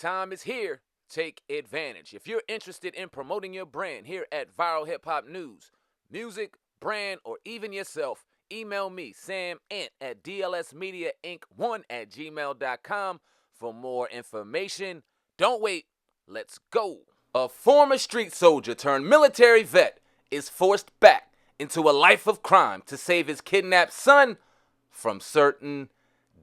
Time is here. Take advantage. If you're interested in promoting your brand here at Viral Hip Hop News, music, brand, or even yourself, email me, Sam Ant, at dlsmediainc1@gmail.com for more information. Don't wait. Let's go. A former street soldier turned military vet is forced back into a life of crime to save his kidnapped son from certain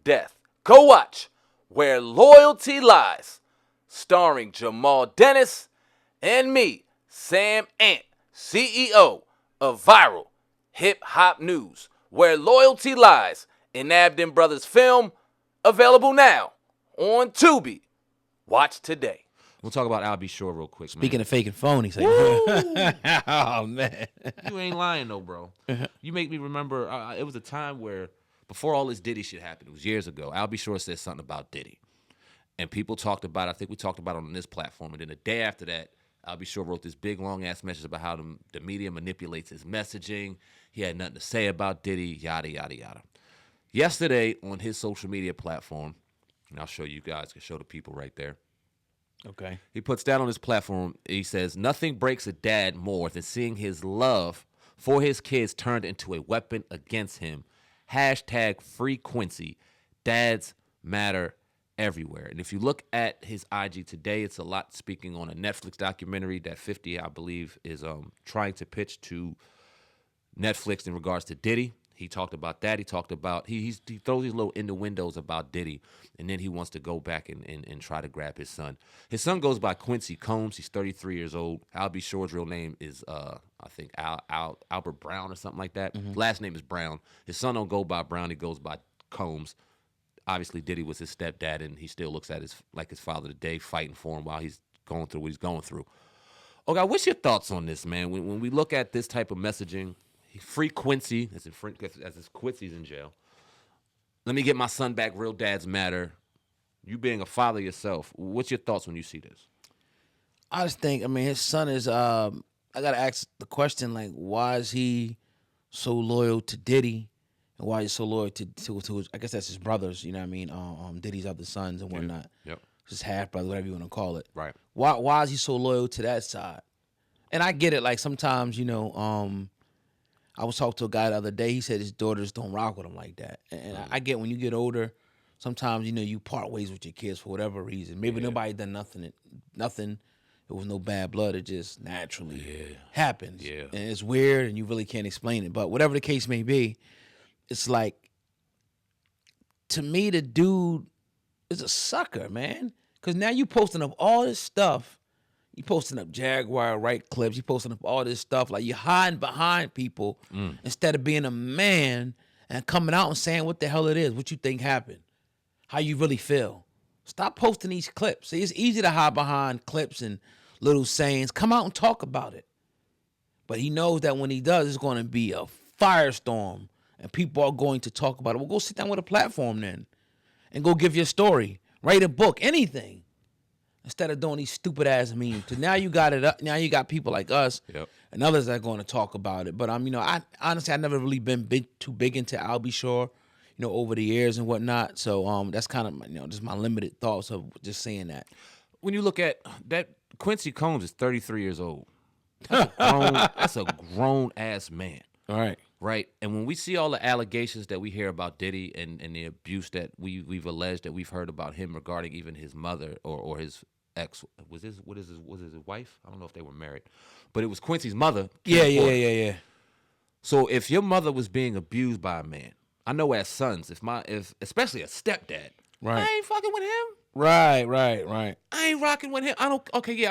death. Go watch Where Loyalty Lies, starring Jamal Dennis and me, Sam Ant, CEO of Viral Hip Hop News. Where Loyalty Lies, an Abden Brothers film, available now on Tubi. Watch today. We'll talk about Al B. Shore real quick, Speaking man. of fake and phony, say, oh man, You ain't lying though, bro. You make me remember. It was a time where before all this Diddy shit happened, it was years ago. Al B. Shore said something about Diddy, and people talked about it. I think we talked about it on this platform. And then the day after that, Al B. Shore wrote this big long ass message about how the media manipulates his messaging. He had nothing to say about Diddy. Yada yada yada. Yesterday on his social media platform, and I'll show you guys. Can show the people right there. okay, He puts that on his platform. He says, nothing breaks a dad more than seeing his love for his kids turned into a weapon against him. Hashtag free Quincy. Dads matter everywhere. And if you look at his IG today, it's a lot speaking on a Netflix documentary that 50, I believe, is trying to pitch to Netflix in regards to Diddy. He talked about that. He talked about, he throws these little innuendos about Diddy, and then he wants to go back and try to grab his son. His son goes by Quincy Combs. He's 33 years old. Al B. Shore's real name is, I think, Albert Brown or something like that. Last name is Brown. His son don't go by Brown. He goes by Combs. Obviously, Diddy was his stepdad, and he still looks at his father today, fighting for him while he's going through what he's going through. Okay, what's your thoughts on this, man? When we look at this type of messaging, free Quincy, as Quincy's in jail. Let me get my son back. Real dads matter. You being a father yourself, what's your thoughts when you see this? I just think, I mean, his son is. I gotta ask the question, like, why is he so loyal to Diddy, and why is he so loyal to his, I guess that's his brothers. You know what I mean? Diddy's other sons and whatnot. Yep. His half brother, whatever you want to call it. Right. Why is he so loyal to that side? And I get it. Like sometimes, you know, I was talking to a guy the other day. He said his daughters don't rock with him like that. And I get when you get older, sometimes, you know, you part ways with your kids for whatever reason. Maybe nobody done nothing. It was no bad blood. It just naturally happens. Yeah. And it's weird and you really can't explain it. But whatever the case may be, it's like, to me, the dude is a sucker, man. Because now you posting up all this stuff. You posting up Jaguar right clips. You posting up all this stuff. Like, you're hiding behind people instead of being a man and coming out and saying what the hell it is, what you think happened, how you really feel. Stop posting these clips. See, it's easy to hide behind clips and little sayings. Come out and talk about it. But he knows that when he does, it's going to be a firestorm and people are going to talk about it. Well, go sit down with a platform then and go give your story. Write a book, anything. Instead of doing these stupid ass memes. Because now you got it up. Now you got people like us and others that are going to talk about it. But you know, I honestly, I never really been too big into Al B. Shore, you know, over the years and whatnot. So that's kind of, you know, just my limited thoughts of just saying that. When you look at that, Quincy Combs is 33 years old. That's a grown ass man. All right. Right. And when we see all the allegations that we hear about Diddy and the abuse that we've alleged that we've heard about him regarding even his mother or his ex, was his wife? I don't know if they were married, but it was Quincy's mother. Yeah. So if your mother was being abused by a man, I know as sons, if especially a stepdad, Right. I ain't fucking with him. Right. I ain't rocking with him. I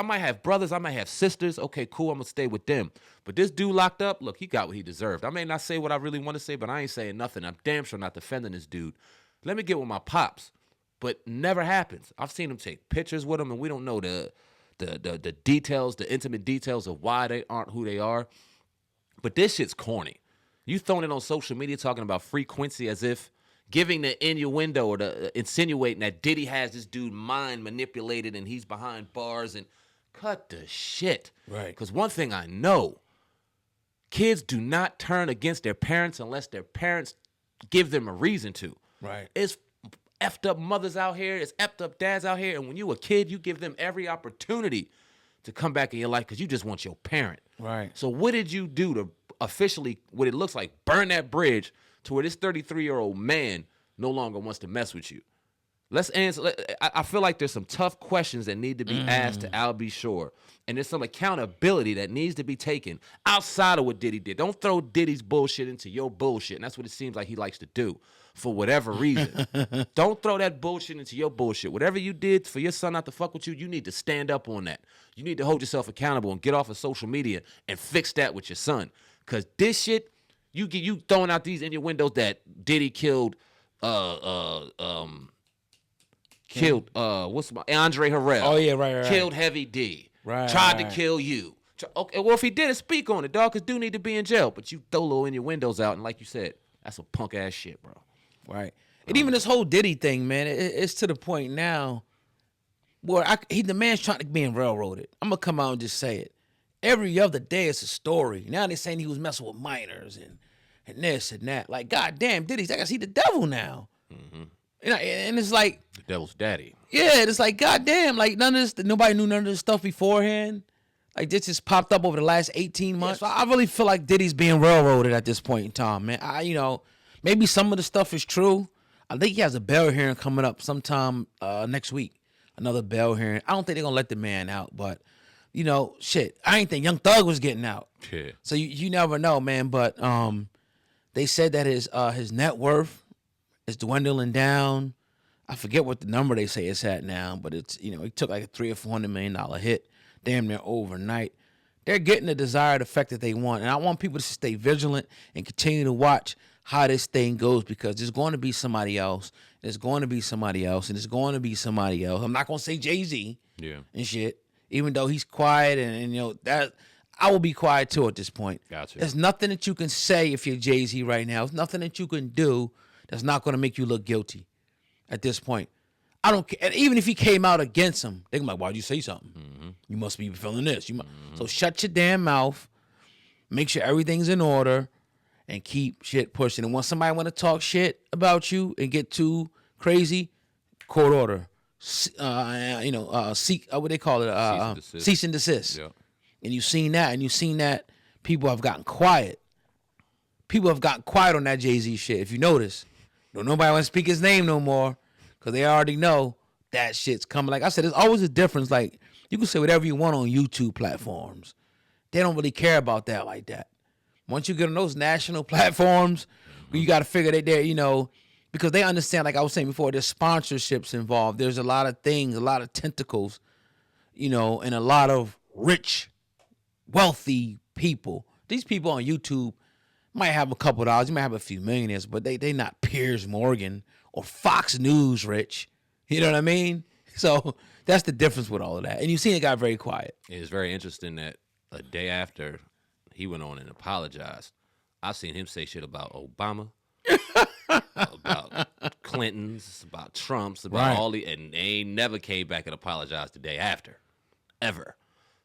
might have brothers, I might have sisters. Okay, cool, I'm gonna stay with them. But this dude locked up, look, he got what he deserved. I may not say what I really want to say, but I ain't saying nothing. I'm damn sure not defending this dude. Let me get with my pops. But never happens. I've seen him take pictures with him, and we don't know the details, the intimate details of why they aren't who they are. But this shit's corny. You throwing it on social media talking about free Quincy as if giving the innuendo or the insinuating that Diddy has this dude mind manipulated and he's behind bars, and cut the shit. Right. Because one thing I know, kids do not turn against their parents unless their parents give them a reason to. Right. It's effed up mothers out here. There's effed up dads out here. And when you a kid, you give them every opportunity to come back in your life because you just want your parent. Right. So what did you do to officially, what it looks like, burn that bridge to where this 33-year-old man no longer wants to mess with you? Let's answer. I feel like there's some tough questions that need to be asked to Al B. Shore. And there's some accountability that needs to be taken outside of what Diddy did. Don't throw Diddy's bullshit into your bullshit. And that's what it seems like he likes to do for whatever reason. Don't throw that bullshit into your bullshit. Whatever you did for your son not to fuck with you, you need to stand up on that. You need to hold yourself accountable and get off of social media and fix that with your son. Because this shit, you throwing out these innuendos that Diddy killed Andre Harrell. Oh, yeah, right. Killed Heavy D. Right. Tried to kill you. Okay, well, if he did it, speak on it, dog, because dude need to be in jail. But you throw little innuendos out, and like you said, that's some punk ass shit, bro. Right. And even this whole Diddy thing, man, it's to the point now where the man's trying to be railroaded. I'm going to come out and just say it. Every other day it's a story. Now they're saying he was messing with minors and this and that. Like, goddamn, Diddy's, I guess he the devil now. Mm-hmm. And it's like, the devil's daddy. Yeah, it's like, goddamn, like nobody knew none of this stuff beforehand. Like, this just popped up over the last 18 months. Yeah, so I really feel like Diddy's being railroaded at this point in time, man. Maybe some of the stuff is true. I think he has a bail hearing coming up sometime next week. Another bail hearing. I don't think they're going to let the man out, but, shit, I ain't think Young Thug was getting out. Yeah. So you never know, man. But they said that his net worth is dwindling down. I forget what the number they say it's at now, but it's, he took like a $300 or $400 million hit damn near overnight. They're getting the desired effect that they want. And I want people to stay vigilant and continue to watch how this thing goes, because there's going to be somebody else. There's going to be somebody else, and there's going to be somebody else. I'm not going to say Jay-Z and shit, even though he's quiet and that I will be quiet too at this point. Gotcha. There's nothing that you can say if you're Jay-Z right now. There's nothing that you can do that's not going to make you look guilty at this point. I don't care. Even if he came out against him, they're like, why'd you say something? Mm-hmm. You must be feeling this. So shut your damn mouth. Make sure everything's in order and keep shit pushing. And when somebody want to talk shit about you and get too crazy, court order. Seek, what they call it? Cease and desist. Yeah. And you've seen that people have gotten quiet. People have gotten quiet on that Jay-Z shit. If you notice, nobody want to speak his name no more because they already know that shit's coming. Like I said, there's always a difference. Like, you can say whatever you want on YouTube platforms. They don't really care about that like that. Once you get on those national platforms, you got to figure that they're, because they understand, like I was saying before, there's sponsorships involved. There's a lot of things, a lot of tentacles, and a lot of rich, wealthy people. These people on YouTube might have a couple of dollars. You might have a few millionaires, but they not Piers Morgan or Fox News rich. You know what I mean? So that's the difference with all of that. And you've seen it got very quiet. It's very interesting that a day after he went on and apologized, I seen him say shit about Obama, about Clinton's, about Trump's, about all the, and they ain't never came back and apologized the day after, ever.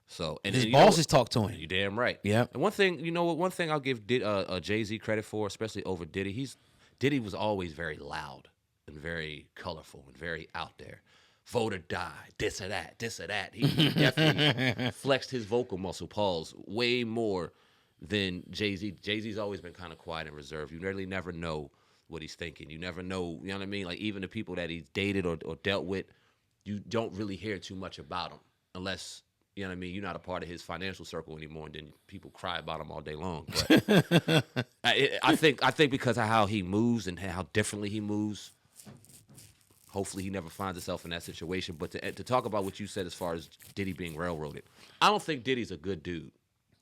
So and his bosses talked to him. You damn right. Yeah. And one thing, one thing I'll give Jay-Z credit for, especially over Diddy. Diddy was always very loud and very colorful and very out there. Vote or die, this or that. He definitely flexed his vocal muscle, pause, way more than Jay-Z. Jay-Z's always been kind of quiet and reserved. You really never know what he's thinking. You never know, you know what I mean? Like, even the people that he's dated or dealt with, you don't really hear too much about them unless, you know what I mean, you're not a part of his financial circle anymore, and then people cry about him all day long. But I think because of how he moves and how differently he moves, hopefully he never finds himself in that situation. But to talk about what you said as far as Diddy being railroaded, I don't think Diddy's a good dude.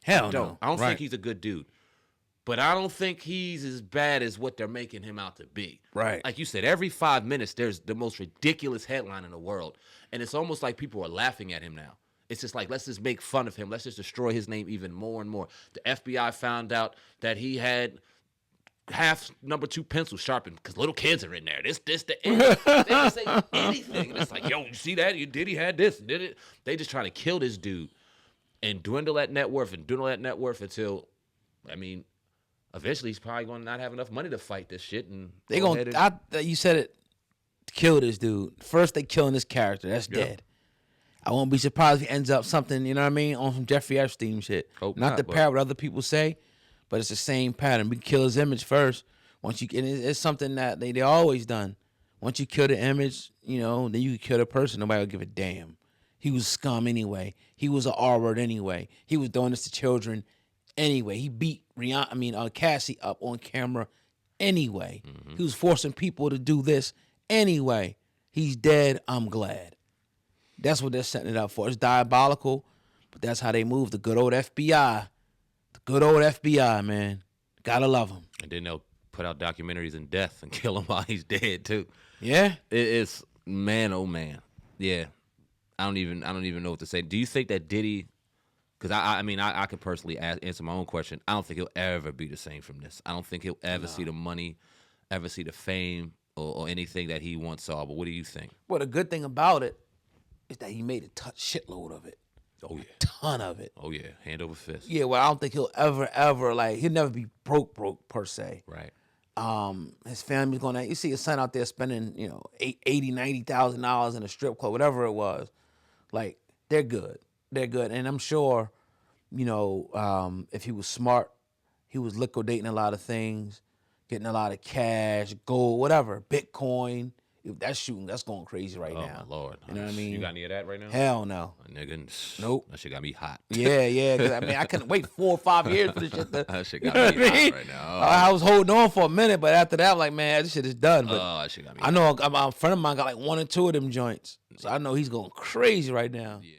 Hell no. I don't think he's a good dude. But I don't think he's as bad as what they're making him out to be. Right. Like you said, every 5 minutes there's the most ridiculous headline in the world. And it's almost like people are laughing at him now. It's just like, let's just make fun of him. Let's just destroy his name even more and more. The FBI found out that he had half number 2 pencils sharpened because little kids are in there. This, the end. They don't say anything. And it's like, yo, you see that? Diddy had this, did it? They just trying to kill this dude and dwindle that net worth until, I mean, eventually he's probably going to not have enough money to fight this shit. And you said it kill this dude. First, they killing this character. That's dead. I won't be surprised if he ends up something, you know what I mean, on some Jeffrey Epstein shit. Hope not not, the but- pattern what other people say, but it's the same pattern. We kill his image first. Once you and it's something that they always done. Once you kill the image, you know, then you can kill the person. Nobody will give a damn. He was scum anyway. He was an R-word anyway. He was doing this to children anyway. He beat Cassie up on camera anyway. Mm-hmm. He was forcing people to do this anyway. He's dead. I'm glad. That's what they're setting it up for. It's diabolical, but that's how they move. The good old FBI. The good old FBI, man. Gotta love them. And then they'll put out documentaries in death and kill him while he's dead too. Yeah? It's man, oh man. Yeah. I don't even know what to say. Do you think that Diddy? Because I can personally answer my own question. I don't think he'll ever be the same from this. I don't think he'll ever see the money, ever see the fame, or anything that he once saw. But what do you think? Well, the good thing about it is that he made a shitload of it. Oh yeah, Ton of it. oh yeah, hand over fist. Yeah, well, I don't think he'll ever like he'll never be broke per se. Right. His family's gonna. You see his son out there spending, you know, $80,000-$90,000 in a strip club, whatever it was. Like they're good, and I'm sure, you know, if he was smart, he was liquidating a lot of things, getting a lot of cash, gold, whatever, Bitcoin. If that's going crazy right now. Oh my Lord, You know what I mean? You got any of that right now? Hell no. Nigga, Nope. That shit got me hot. Yeah. Cause I couldn't wait 4 or 5 years for this shit to. That shit You got know me what I mean? hot right now. I was holding on for a minute, but after that, I'm like, man, this shit is done. But That shit got me. I know a friend of mine got like 1 or 2 of them joints, so I know he's going crazy right now. Yeah.